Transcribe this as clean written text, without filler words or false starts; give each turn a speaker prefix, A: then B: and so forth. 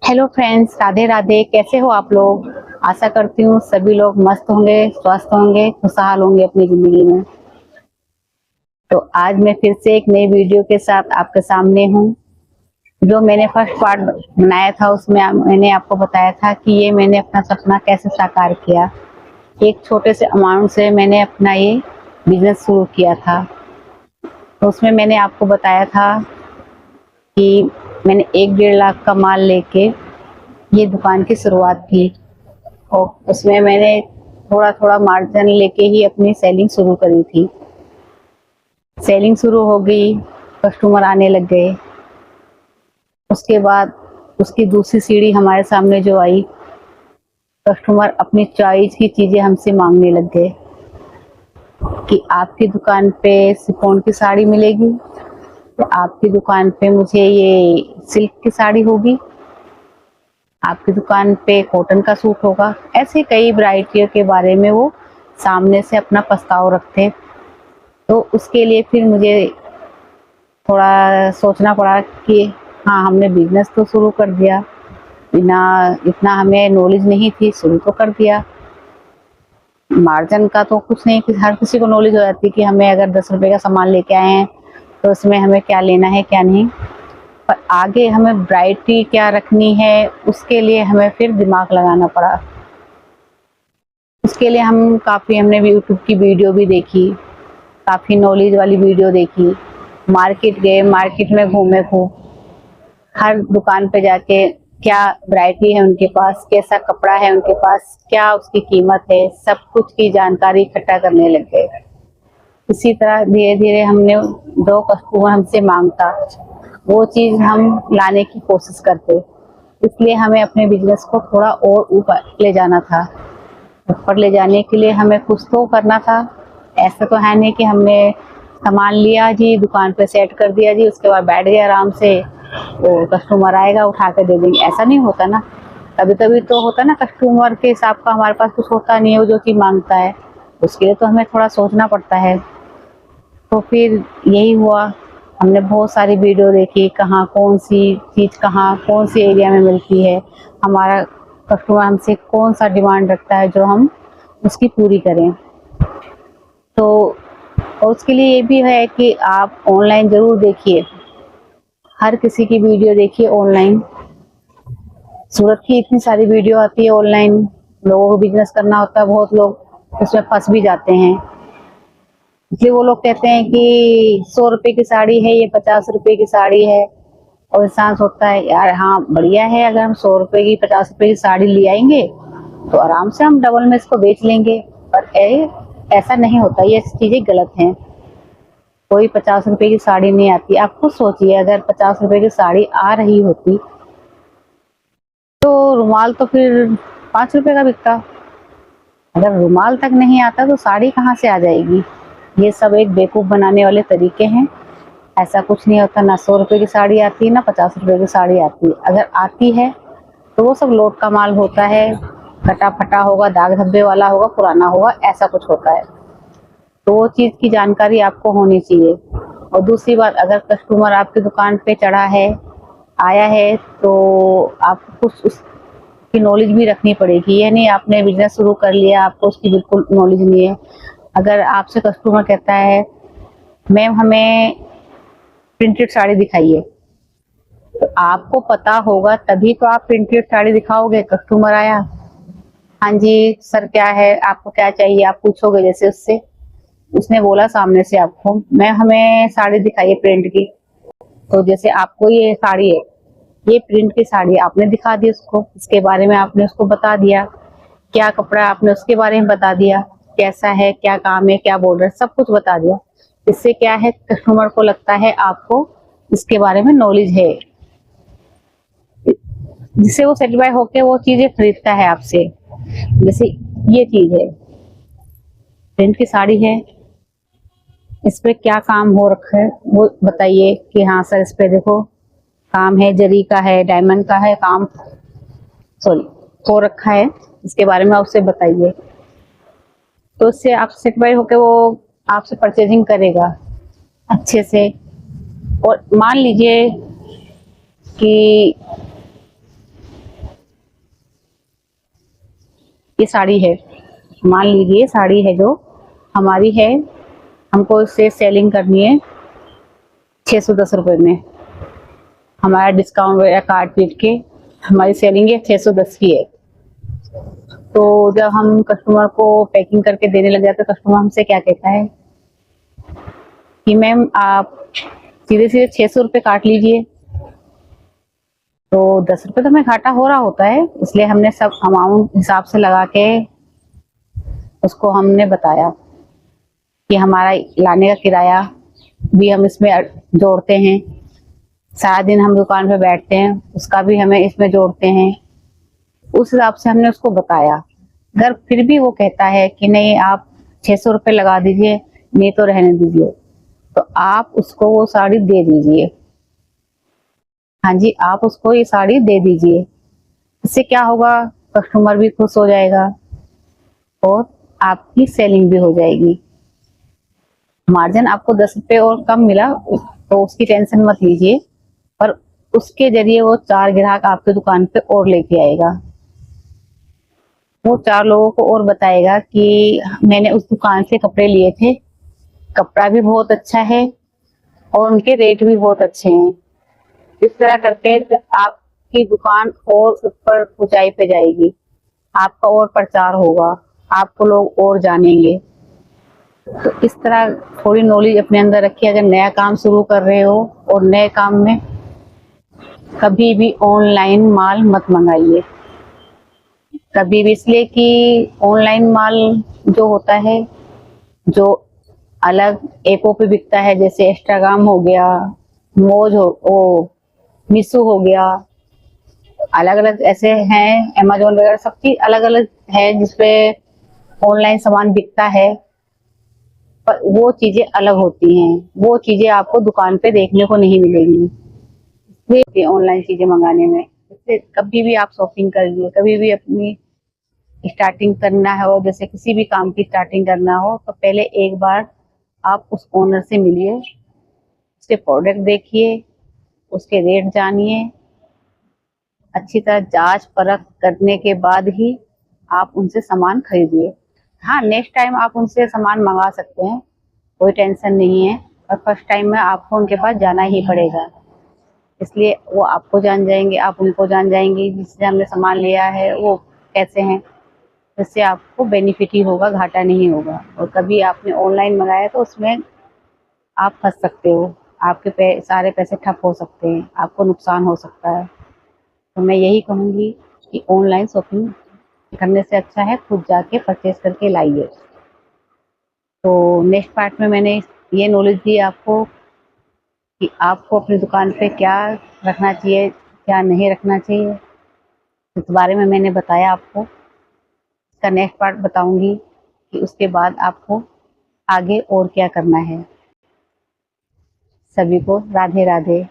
A: Hello friends, Radhe Radhe. कैसे हो आप लोग? आशा करती हूँ सभी लोग मस्त होंगे, स्वस्थ होंगे, खुशहाल होंगे अपनी जिंदगी में। तो आज मैं फिर से एक नई वीडियो के साथ आपके सामने हूँ। जो मैंने फर्स्ट पार्ट बनाया था उसमें मैंने आपको बताया था कि ये मैंने अपना सपना कैसे साकार किया। एक छोटे से अमाउंट से मैंने अपना ये बिजनेस शुरू किया था। तो उसमें मैंने आपको बताया था कि मैंने 1-1.5 लाख का माल लेके ये दुकान की शुरुआत की। और उसमें मैंने थोड़ा थोड़ा मार्जिन लेके ही अपनी सेलिंग शुरू करी थी। सेलिंग शुरू हो गई, कस्टमर आने लग गए। उसके बाद उसकी दूसरी सीढ़ी हमारे सामने जो आई, कस्टमर अपनी चॉइस की चीजें हमसे मांगने लग गए कि आपकी दुकान पे शिफॉन की साड़ी मिलेगी, तो आपकी दुकान पे मुझे ये सिल्क की साड़ी होगी, आपकी दुकान पे कॉटन का सूट होगा। ऐसे कई वैरायटियों के बारे में वो सामने से अपना प्रस्ताव रखते। तो उसके लिए फिर मुझे थोड़ा सोचना पड़ा कि हाँ, हमने बिजनेस तो शुरू कर दिया, बिना इतना हमें नॉलेज नहीं थी, शुरू तो कर दिया। मार्जिन का तो कुछ नहीं, कि हर किसी को नॉलेज हो जाती है कि हमें अगर 10 रुपए का सामान लेके आए हैं तो उसमें हमें क्या लेना है क्या नहीं। पर आगे हमें वैरायटी क्या रखनी है, उसके लिए हमें फिर दिमाग लगाना पड़ा। उसके लिए हमने भी यूट्यूब की वीडियो भी देखी, काफ़ी नॉलेज वाली वीडियो देखी। मार्केट गए, मार्केट में घूमे खूब, हर दुकान पे जाके क्या वैरायटी है उनके पास, कैसा कपड़ा है उनके पास, क्या उसकी कीमत है, सब कुछ की जानकारी इकट्ठा करने लग गए। इसी तरह धीरे धीरे हमने जो कस्टमर हमसे मांगता वो चीज हम लाने की कोशिश करते। इसलिए हमें अपने बिजनेस को थोड़ा और ऊपर ले जाना था। ऊपर ले जाने के लिए हमें कुछ तो करना था। ऐसा तो है नहीं कि हमने सामान लिया जी, दुकान पे सेट कर दिया जी, उसके बाद बैठ गए आराम से, वो कस्टमर आएगा उठा के दे देंगे। ऐसा नहीं होता ना। कभी कभी तो होता ना, कस्टमर के हिसाब का हमारे पास कुछ होता नहीं है, वो जो चीज मांगता है उसके लिए तो हमें थोड़ा सोचना पड़ता है। तो फिर यही हुआ, हमने बहुत सारी वीडियो देखी, कहाँ कौन सी चीज़ कहाँ कौन सी एरिया में मिलती है, हमारा कस्टमर हमसे कौन सा डिमांड रखता है जो हम उसकी पूरी करें। तो और उसके लिए ये भी है कि आप ऑनलाइन ज़रूर देखिए, हर किसी की वीडियो देखिए ऑनलाइन। सूरत की इतनी सारी वीडियो आती है ऑनलाइन। लोगों को बिजनेस करना होता है, बहुत लोग उसमें फंस भी जाते हैं। इसलिए वो लोग कहते हैं कि 100 रुपए की साड़ी है, ये 50 रुपए की साड़ी है। और इंसान सोचता है यार हाँ बढ़िया है, अगर हम 100 रुपए की 50 रुपए की साड़ी ले आएंगे तो आराम से हम डबल में इसको बेच लेंगे। पर ऐसा नहीं होता, ये चीजें गलत हैं। कोई 50 रुपए की साड़ी नहीं आती। आप खुद सोचिए, अगर 50 रुपए की साड़ी आ रही होती तो रुमाल तो फिर 5 रुपए का बिकता। अगर रुमाल तक नहीं आता तो साड़ी कहाँ से आ जाएगी? ये सब एक बेवकूफ बनाने वाले तरीके हैं। ऐसा कुछ नहीं होता, ना 100 रुपए की साड़ी आती है ना 50 रुपए की साड़ी आती है। अगर आती है तो वो सब लोट का माल होता है, कटा फटा होगा, दाग धब्बे वाला होगा, पुराना होगा, ऐसा कुछ होता है। तो वो चीज की जानकारी आपको होनी चाहिए। और दूसरी बात, अगर कस्टमर आपकी दुकान पे चढ़ा है, आया है, तो आपको कुछ उसकी नॉलेज भी रखनी पड़ेगी। ये नहीं आपने बिजनेस शुरू कर लिया, आपको उसकी बिल्कुल नॉलेज नहीं है। अगर आपसे कस्टमर कहता है मैम हमें प्रिंटेड साड़ी दिखाइए, तो आपको पता होगा तभी तो आप प्रिंटेड साड़ी दिखाओगे। कस्टमर आया, हाँ जी सर क्या है, आपको क्या चाहिए, आप पूछोगे जैसे उससे। उसने बोला सामने से आपको मैं हमें साड़ी दिखाइए प्रिंट की, तो जैसे आपको ये साड़ी है, ये प्रिंट की साड़ी आपने दिखा दी उसको, इसके बारे में आपने उसको बता दिया, क्या कपड़ा आपने उसके बारे में बता दिया, कैसा है, क्या काम है, क्या बॉर्डर, सब कुछ बता दिया। इससे क्या है, कस्टमर को लगता है आपको इसके बारे में नॉलेज है, जिससे वो सेटिस्फाई होकर वो चीजें खरीदता है आपसे। जैसे ये चीज है, प्रिंट की साड़ी है, इस पे क्या काम हो रखा है वो बताइए कि हाँ सर इस पे देखो काम है, जरी का है, डायमंड का है, काम सॉरी हो रखा है, इसके बारे में आप उससे बताइए। तो उससे आप सेटिस्फाई होकर वो आपसे परचेजिंग करेगा अच्छे से। और मान लीजिए कि ये साड़ी है, मान लीजिए साड़ी है जो हमारी है, हमको इससे सेलिंग करनी है 610 रुपये में। हमारा डिस्काउंट वगैरह काट पीट के हमारी सेलिंग है 610 की है। तो जब हम कस्टमर को पैकिंग करके देने लग जाते हैं, कस्टमर हमसे क्या कहता है कि मैम आप सीधे सीधे 600 रुपये काट लीजिए। तो 10 रुपये तो हमें घाटा हो रहा होता है, इसलिए हमने सब अमाउंट हिसाब से लगा के उसको हमने बताया कि हमारा लाने का किराया भी हम इसमें जोड़ते हैं, सारा दिन हम दुकान पे बैठते हैं उसका भी हमें इसमें जोड़ते हैं। उस हिसाब से हमने उसको बताया। अगर फिर भी वो कहता है कि नहीं आप 600 रुपये लगा दीजिए, नहीं तो रहने दीजिए, तो आप उसको वो साड़ी दे दीजिए। हाँ जी, आप उसको ये साड़ी दे दीजिए। इससे क्या होगा, कस्टमर भी खुश हो जाएगा और आपकी सेलिंग भी हो जाएगी। मार्जिन आपको 10 रुपये और कम मिला तो उसकी टेंशन मत लीजिए, पर उसके जरिए वो 4 ग्राहक आपकी दुकान पे और लेके आएगा। वो 4 लोगों को और बताएगा कि मैंने उस दुकान से कपड़े लिए थे, कपड़ा भी बहुत अच्छा है और उनके रेट भी बहुत अच्छे हैं। इस तरह करके आपकी दुकान और ऊपर ऊंचाई पे जाएगी, आपका और प्रचार होगा, आपको लोग और जानेंगे। तो इस तरह थोड़ी नॉलेज अपने अंदर रखिए। अगर नया काम शुरू कर रहे हो और नए काम में कभी भी ऑनलाइन माल मत मंगाइए, कभी भी, इसलिए कि ऑनलाइन माल जो होता है, जो अलग ऐपों पे बिकता है, जैसे इंस्टाग्राम हो गया, मोज हो, मीशो हो गया, अलग अलग ऐसे हैं, अमेजोन वगैरह, सब चीज अलग अलग है जिसपे ऑनलाइन सामान बिकता है, पर वो चीजें अलग होती हैं। वो चीजें आपको दुकान पे देखने को नहीं मिलेंगी इसलिए ऑनलाइन चीजें मंगाने में। इससे कभी भी आप शॉपिंग करिए, कभी भी अपनी स्टार्टिंग करना हो, जैसे किसी भी काम की स्टार्टिंग करना हो, तो पहले एक बार आप उस ओनर से मिलिए, उसके प्रोडक्ट देखिए, उसके रेट जानिए, अच्छी तरह जांच परख करने के बाद ही आप उनसे सामान खरीदिए। हाँ, नेक्स्ट टाइम आप उनसे सामान मंगा सकते हैं, कोई टेंशन नहीं है, और फर्स्ट टाइम में आपको उनके पास जाना ही पड़ेगा। इसलिए वो आपको जान जाएंगे, आप उनको जान जाएंगी, जिससे हमने सामान लिया है वो कैसे हैं। इससे आपको बेनिफिट ही होगा, घाटा नहीं होगा। और कभी आपने ऑनलाइन मंगाया तो उसमें आप फंस सकते हो, आपके सारे पैसे ठप हो सकते हैं, आपको नुकसान हो सकता है। तो मैं यही कहूँगी कि ऑनलाइन शॉपिंग करने से अच्छा है खुद जाके परचेज करके लाइए। तो नेक्स्ट पार्ट में मैंने ये नॉलेज दी आपको कि आपको अपनी दुकान पे क्या रखना चाहिए, क्या नहीं रखना चाहिए, इस बारे में मैंने बताया आपको। इसका नेक्स्ट पार्ट बताऊंगी कि उसके बाद आपको आगे और क्या करना है। सभी को राधे राधे।